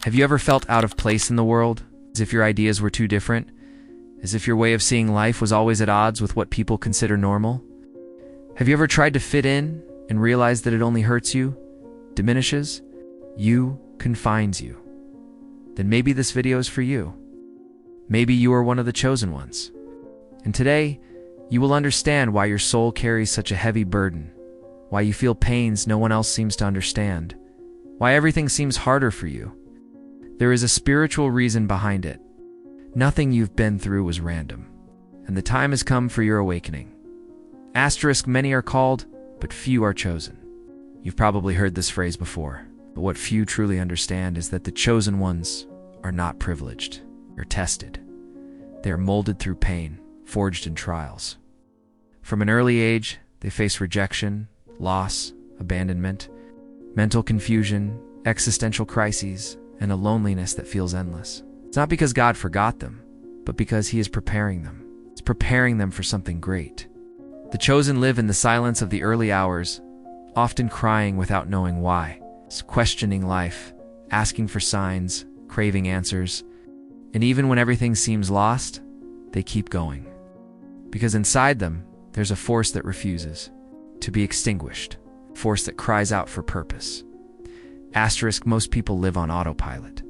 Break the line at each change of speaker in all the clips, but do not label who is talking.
Have you ever felt out of place in the world, as if your ideas were too different? As if your way of seeing life was always at odds with what people consider normal? Have you ever tried to fit in and realized that it only hurts you, diminishes you, confines you? Then maybe this video is for you. Maybe you are one of the chosen ones. And today, you will understand why your soul carries such a heavy burden, why you feel pains no one else seems to understand, why everything seems harder for you. There is a spiritual reason behind it. Nothing you've been through was random, and the time has come for your awakening. Many are called, but few are chosen. You've probably heard this phrase before, but what few truly understand is that the chosen ones are not privileged. They're tested. They are molded through pain, forged in trials. From an early age, they face rejection, loss, abandonment, mental confusion, existential crises, and a loneliness that feels endless. It's not because God forgot them, but because He is preparing them. It's preparing them for something great. The chosen live in the silence of the early hours, often crying without knowing why, questioning life, asking for signs, craving answers, and even when everything seems lost, they keep going. Because inside them, there's a force that refuses to be extinguished, a force that cries out for purpose. Most people live on autopilot.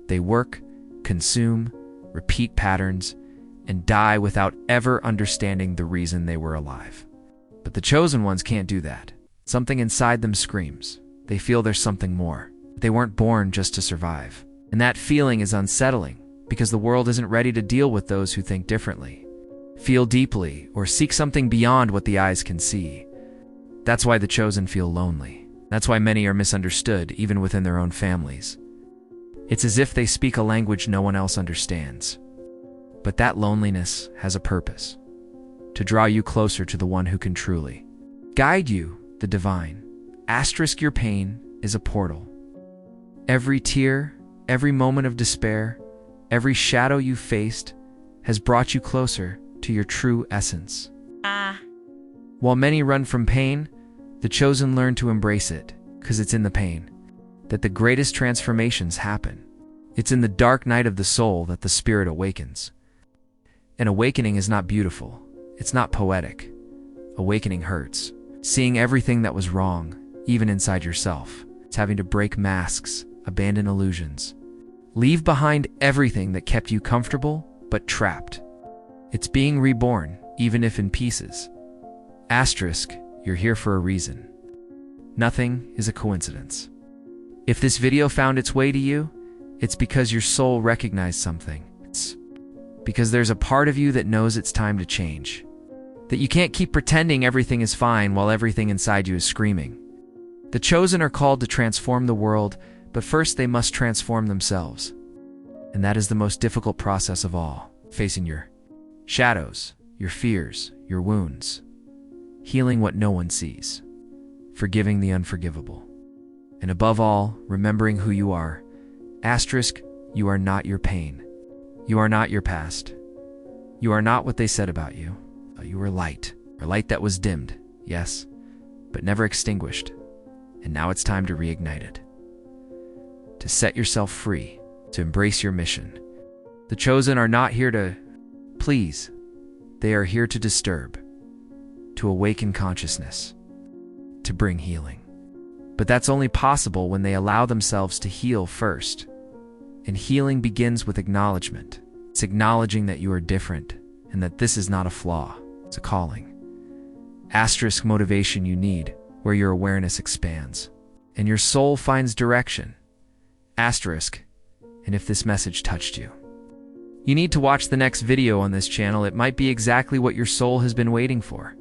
They work, consume, repeat patterns, and die without ever understanding the reason they were alive. But the chosen ones can't do that. Something inside them screams. They feel there's something more. They weren't born just to survive. And that feeling is unsettling, because the world isn't ready to deal with those who think differently, feel deeply, or seek something beyond what the eyes can see. That's why the chosen feel lonely. That's why many are misunderstood, even within their own families. It's as if they speak a language no one else understands. But that loneliness has a purpose: to draw you closer to the one who can truly guide you, the divine. Your pain is a portal. Every tear, every moment of despair, every shadow you faced has brought you closer to your true essence. While many run from pain, the chosen learn to embrace it, because it's in the pain that the greatest transformations happen. It's in the dark night of the soul that the spirit awakens. An awakening is not beautiful. It's not poetic. Awakening hurts. Seeing everything that was wrong, even inside yourself. It's having to break masks, abandon illusions. Leave behind everything that kept you comfortable, but trapped. It's being reborn, even if in pieces. You're here for a reason. Nothing is a coincidence. If this video found its way to you, it's because your soul recognized something. It's because there's a part of you that knows it's time to change. That you can't keep pretending everything is fine while everything inside you is screaming. The chosen are called to transform the world, but first they must transform themselves. And that is the most difficult process of all, facing your shadows, your fears, your wounds. Healing what no one sees, forgiving the unforgivable, and above all, remembering who you are. You are not your pain. You are not your past. You are not what they said about you. You were light, a light that was dimmed, yes, but never extinguished. And now it's time to reignite it. To set yourself free, to embrace your mission. The chosen are not here to please. They are here to disturb, to awaken consciousness, to bring healing. But that's only possible when they allow themselves to heal first. And healing begins with acknowledgement. It's acknowledging that you are different and that this is not a flaw, it's a calling. Motivation you need, where your awareness expands and your soul finds direction. And if this message touched you, you need to watch the next video on this channel. It might be exactly what your soul has been waiting for.